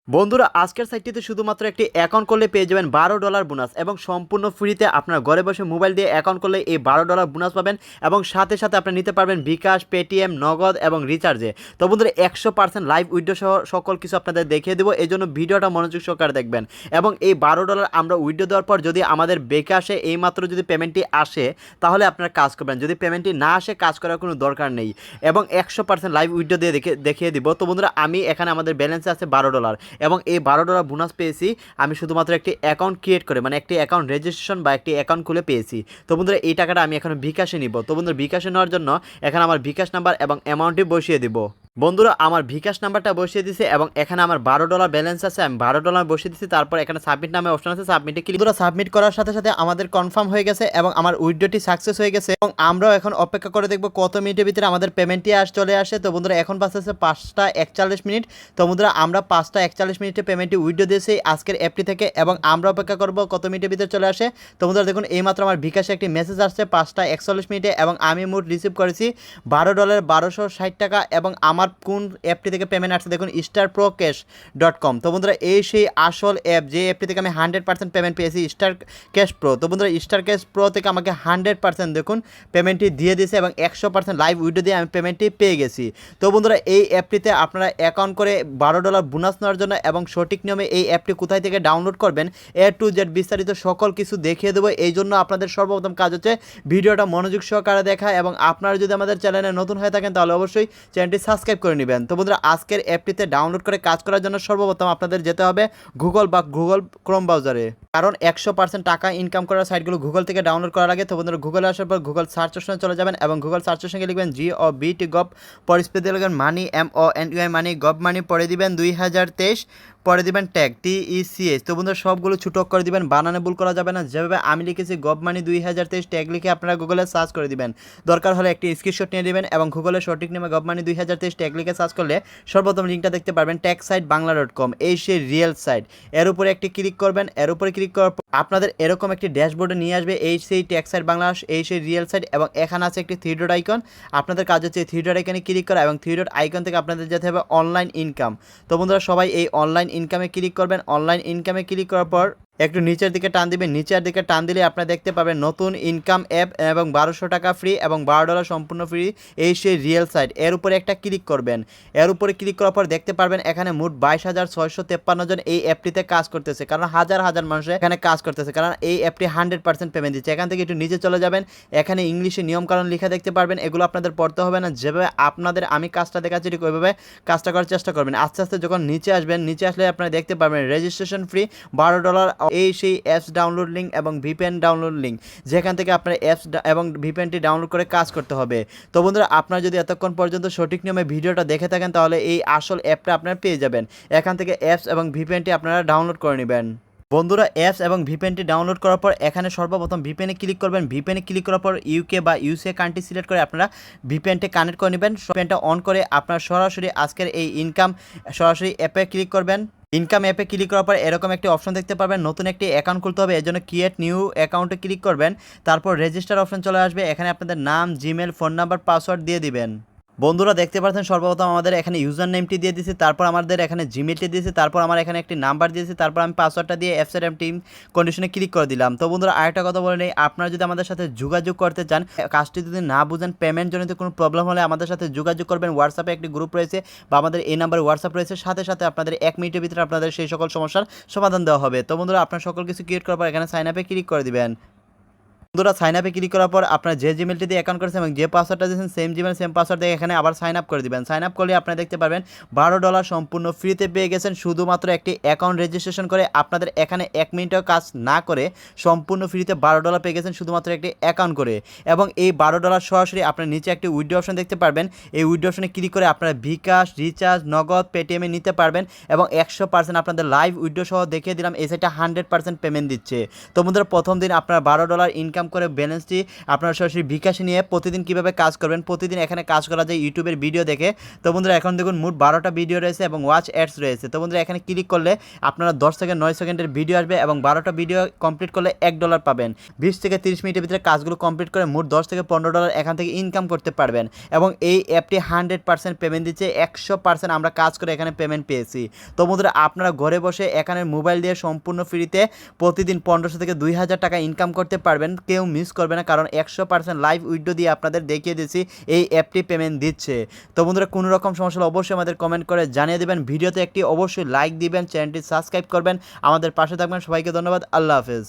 বন্ধুরা আজকের সাইটটিতে শুধুমাত্র একটি অ্যাকাউন্ট করলে পেয়ে যাবেন $12 বোনাস এবং সম্পূর্ণ ফ্রিতে আপনার ঘরে বসে মোবাইল দিয়ে অ্যাকাউন্ট করলে এই $12 বোনাস পাবেন এবং সাথে সাথে আপনি নিতে পারবেন বিকাশ, পেটিএম, নগদ এবং রিচার্জে। তো বন্ধুরা 100% লাইভ উইথড্র সহ সকল কিছু আপনাদের দেখিয়ে দেবো, এই জন্য ভিডিওটা মনোযোগ সহকারে দেখবেন। এবং এই $12 আমরা উইথড্র দেওয়ার পর যদি আমাদের bKash এইমাত্র যদি পেমেন্টটি আসে তাহলে আপনারা কাজ করবেন, যদি পেমেন্টটি না আসে কাজ করার কোনো দরকার নেই এবং 100% লাইভ উইথড্র দিয়ে দেখিয়ে দিব। তো বন্ধুরা আমি এখানে আমাদের ব্যালেন্সে আছে $12 এবং এই $12 বোনাস পেয়েছি আমি শুধুমাত্র একটি অ্যাকাউন্ট ক্রিয়েট করে, মানে একটি অ্যাকাউন্ট রেজিস্ট্রেশন বা একটি অ্যাকাউন্ট খুলে পেয়েছি। তো বন্ধুরা এই টাকাটা আমি এখন বিকাশে নিব। তো বন্ধুরা বিকাশে নেওয়ার জন্য এখানে আমার বিকাশ নাম্বার এবং অ্যামাউন্টটি বসিয়ে দিব। বন্ধুরা আমার বিকাশ নাম্বারটা বসিয়ে দিয়েছে এবং এখানে আমার $12 ব্যালেন্স আছে, আমি $12 বসিয়ে দিচ্ছি। তারপর এখানে সাবমিট নামে অপশন আছে, সাবমিটে ক্লিক করে সাবমিট করার সাথে সাথে আমাদের কনফার্ম হয়ে গেছে এবং আমার উইথড্রটি সাকসেস হয়ে গেছে এবং আমরাও এখন অপেক্ষা করে দেখব কত মিনিটের ভিতরে আমাদের পেমেন্টটি চলে আসে। তো বন্ধুরা এখন বাজছে 5টা 41 মিনিট। তো বন্ধুরা আমরা 5টা 41 মিনিটে পেমেন্টটি উইথড্র দিয়েছি আজকের অ্যাপটি থেকে এবং আমরা অপেক্ষা করব কত মিনিটের ভিতরে চলে আসে। তো বন্ধুরা দেখুন এইমাত্র আমার বিকাশে একটি মেসেজ আসছে 5টা 41 মিনিটে এবং আমি মোট রিসিভ করেছি $12 1260 এবং আমার কোন অ্যাপ থেকে পেমেন্ট আসছে দেখুন starprocash.com। তো বন্ধুরা এই সেই আসল অ্যাপ যে অ্যাপটি থেকে আমি 100% পেমেন্ট পেয়েছি, স্টার ক্যাশ প্রো। তো বন্ধুরা স্টার ক্যাশ প্রো থেকে আমাকে 100% দেখুন পেমেন্টটি দিয়ে দিয়েছে এবং 100% লাইভ উইথড্র দিয়ে আমি পেমেন্টটি পেয়ে গেছি। তো বন্ধুরা এই অ্যাপটিতে আপনারা অ্যাকাউন্ট করে $12 বোনাস নেওয়ার জন্য এবং সঠিক নিয়মে এই অ্যাপটি কোথায় থেকে ডাউনলোড করবেন A to Z বিস্তারিত সকল কিছু দেখিয়ে দেবো। এই জন্য আপনাদের সর্বপ্রথম কাজ হচ্ছে ভিডিওটা মনোযোগ সহকারে দেখা এবং আপনারা যদি আমাদের চ্যানেলে নতুন হয়ে থাকেন তাহলে অবশ্যই চ্যানেলটি সাবস্ক্রাইব করে নেবেন। তো বন্ধুরা আজকের অ্যাপটিতে ডাউনলোড করে কাজ করার জন্য সর্বপ্রথম আপনাদের যেতে হবে গুগল ক্রোম ব্রাউজারে, কারণ 100% টাকা ইনকাম করার সাইটগুলো গুগল থেকে ডাউনলোড করার আগে। তো বন্ধুরা গুগলে আসার পর গুগল সার্চ অপশনে চলে যাবেন এবং গুগল সার্চ অপশনে লিখবেন GOBT গভ, পরে স্পেস লিখবেন মানি MONEY মানি, গভ মানি, পরে দিবেন 2023, পরে দিবেন ট্যাগ TECH। তো বন্ধুরা সবগুলো ছোট করে দিবেন, বানানে ভুল করা যাবে না। যেভাবে আমি লিখেছি গভ মানি 2023 ট্যাগ লিখে আপনারা গুগলে সার্চ করে দিবেন। দরকার হলে একটি স্ক্রিনশট নিয়ে দিবেন এবং গুগলে সঠিক নামে গভ মানি 2023 ট্যাগ লিখে সার্চ করলে সর্বপ্রথম লিঙ্কটা দেখতে পারবেন ট্যাগ সাইট bangla.com, এই সেই রিয়েল সাইট। এর উপরে একটি ক্লিক করবেন, এর উপরে ক্লিক করার পর আপনাদের এরকম একটি ড্যাশবোর্ডে নিয়ে আসবে এই সেই ট্যাগ সাইট বাংলা, এই সেই রিয়েল সাইট এবং এখানে আছে একটি থ্রি ডট আইকন। আপনাদের কাজ হচ্ছে থ্রি ডট আইকনে ক্লিক করা এবং থ্রি ডট আইকন থেকে আপনাদের যেতে হবে অনলাইন ইনকাম। তো বন্ধুরা সবাই এই অনলাইন ইনকামে ক্লিক করবেন। অনলাইন ইনকামে ক্লিক করার পর একটু নিচের দিকে টান দিবেন, নিচের দিকে টান দিলে আপনারা দেখতে পাবেন নতুন ইনকাম অ্যাপ এবং $1200 ফ্রি এবং $12 সম্পূর্ণ ফ্রি, এই সেই রিয়েল সাইট। এর উপরে একটা ক্লিক করবেন, এর উপরে ক্লিক করার পর দেখতে পারবেন এখানে মোট 22,653 জন এই অ্যাপটিতে কাজ করতেছে, কারণ হাজার হাজার মানুষ এখানে কাজ করতেছে, কারণ এই অ্যাপটি 100% পেমেন্ট দিচ্ছে। এখান থেকে একটু নিচে চলে যাবেন, এখানে ইংলিশে নিয়মকানুন লেখা দেখতে পারবেন, এগুলো আপনাদের পড়তে হবে না। যেভাবে আপনাদের আমি কাজটা দেখাচ্ছি ঠিক ওইভাবে কাজটা করার চেষ্টা করবেন। আস্তে আস্তে যখন নিচে আসবেন, নিচে আসলে আপনারা দেখতে পারবেন রেজিস্ট্রেশন ফ্রি $12, এই সেই অ্যাপস ডাউনলোড লিঙ্ক এবং ভিপিএন ডাউনলোড লিঙ্ক, যেখান থেকে আপনার অ্যাপস এবং ভিপিএনটি ডাউনলোড করে কাজ করতে হবে। তো বন্ধুরা আপনারা যদি এতক্ষণ পর্যন্ত সঠিক নিয়মে ভিডিওটা দেখে থাকেন তাহলে এই আসল অ্যাপটা আপনারা পেয়ে যাবেন। এখান থেকে অ্যাপস এবং ভিপিএনটি আপনারা ডাউনলোড করে নেবেন। বন্ধুরা অ্যাপস এবং ভিপিএনটি ডাউনলোড করার পর এখানে সর্বপ্রথম ভিপিএনে ক্লিক করবেন। ভিপিএনে ক্লিক করার পর ইউকে বা ইউএসএ কান্ট্রি সিলেক্ট করে আপনারা ভিপিএনটি কানেক্ট করে নেবেন। ভিপিএনটা অন করে আপনারা সরাসরি আজকের এই ইনকাম সরাসরি অ্যাপে ক্লিক করবেন। ইনকাম অ্যাপে ক্লিক করার পর এরকম একটি অপশন দেখতে পারবেন, নতুন একটি অ্যাকাউন্ট খুলতে হবে, এর জন্য ক্রিয়েট নিউ অ্যাকাউন্টে ক্লিক করবেন। তারপর রেজিস্টার অপশন চলে আসবে, এখানে আপনাদের নাম, জিমেল, ফোন নাম্বার, পাসওয়ার্ড দিয়ে দিবেন। বন্ধুরা দেখতে পাচ্ছেন সর্বপ্রথম আমাদের এখানে ইউজার নেমটি দিয়ে দিয়েছি, তারপর আমাদের এখানে জিমেলটি দিয়েছি, তারপর আমার এখানে একটি নাম্বার দিয়েছি, তারপর আমি পাসওয়ার্ডটা দিয়ে অ্যাপসের টিম কন্ডিশনে ক্লিক করে দিলাম। তো বন্ধুরা আরেকটা কথা বলে নেই, আপনারা যদি আমাদের সাথে যোগাযোগ করতে চান, কাজটি যদি না বুঝেন, পেমেন্ট জনিত কোনো প্রবলেম হলে আমাদের সাথে যোগাযোগ করবেন। হোয়াটসঅ্যাপে একটি গ্রুপ রয়েছে বা আমাদের এই নাম্বারে হোয়াটসঅ্যাপ রয়েছে, সাথে সাথে আপনাদের 1 মিনিটের ভিতরে আপনাদের সেই সকল সমস্যার সমাধান দেওয়া হবে। তো বন্ধুরা আপনার সকল কিছু ক্রিয়েট করার পর এখানে সাইন আপে ক্লিক করে দিবেন। বন্ধুরা সাইন আপে ক্লিক করার পর আপনার যে জিমেলটি দিয়ে অ্যাকাউন্ট করেছেন এবং যে পাসওয়ার্ডটা দিয়েছেন সেম জিমেল সেম পাসওয়ার্ড দিয়ে এখানে আবার সাইন আপ করে দিবেন। সাইন আপ করলে আপনারা দেখতে পারবেন $12 সম্পূর্ণ ফ্রিতে পেয়ে গেছেন, শুধুমাত্র একটি অ্যাকাউন্ট রেজিস্ট্রেশন করে। আপনাদের এখানে 1 মিনিটও কাজ না করে সম্পূর্ণ ফ্রিতে $12 পেয়ে গেছেন শুধুমাত্র একটি অ্যাকাউন্ট করে। এবং এই $12 সরাসরি আপনার নিচে একটি উইথড্র অপশন দেখতে পারবেন, এই উইথড্র অপশনে ক্লিক করে আপনারা বিকাশ, রিচার্জ, নগদ, পেটিএমে নিতে পারবেন এবং 100% আপনাদের লাইভ উইথড্র সহ দেখিয়ে দিলাম এই সাইটটা 100% পেমেন্ট দিচ্ছে। তো বন্ধুরা প্রথম দিন আপনারা $12 ইনকাম ইনকাম করে ব্যালেন্সটি আপনারা সরাসরি বিকাশে নিয়ে প্রতিদিন কীভাবে কাজ করবেন, প্রতিদিন এখানে কাজ করা যায় ইউটিউবের ভিডিও দেখে। তো বন্ধুরা এখন দেখুন মোট 12টা ভিডিও রয়েছে এবং ওয়াচ অ্যাডস রয়েছে। তো বন্ধুরা এখানে ক্লিক করলে আপনারা 10 থেকে 9 সেকেন্ডের ভিডিও আসবে এবং 12টা ভিডিও কমপ্লিট করলে $1 পাবেন। 20 থেকে 30 মিনিটের ভিতরে কাজগুলো কমপ্লিট করে মোট $10 থেকে $15 এখান থেকে ইনকাম করতে পারবেন। এবং এই অ্যাপটি 100% পেমেন্ট দিচ্ছে, 100% আমরা কাজ করে এখানে পেমেন্ট পেয়েছি। তো বন্ধুরা আপনারা ঘরে বসে এখানে মোবাইল দিয়ে সম্পূর্ণ ফ্রিতে প্রতিদিন 1500 থেকে 2000 টাকা ইনকাম করতে পারবেন। কেউ মিস করবে না, কারণ 100% লাইভ উইডো দিয়ে আপনাদের দেখিয়ে দিচ্ছি এই অ্যাপটি পেমেন্ট দিচ্ছে। তো বন্ধুরা কোনো রকম সমস্যা হলে অবশ্যই আমাদের কমেন্ট করে জানিয়ে দেবেন। ভিডিওতে একটি অবশ্যই লাইক দিবেন, চ্যানেলটি সাবস্ক্রাইব করবেন, আমাদের পাশে থাকবেন। সবাইকে ধন্যবাদ, আল্লাহ হাফেজ।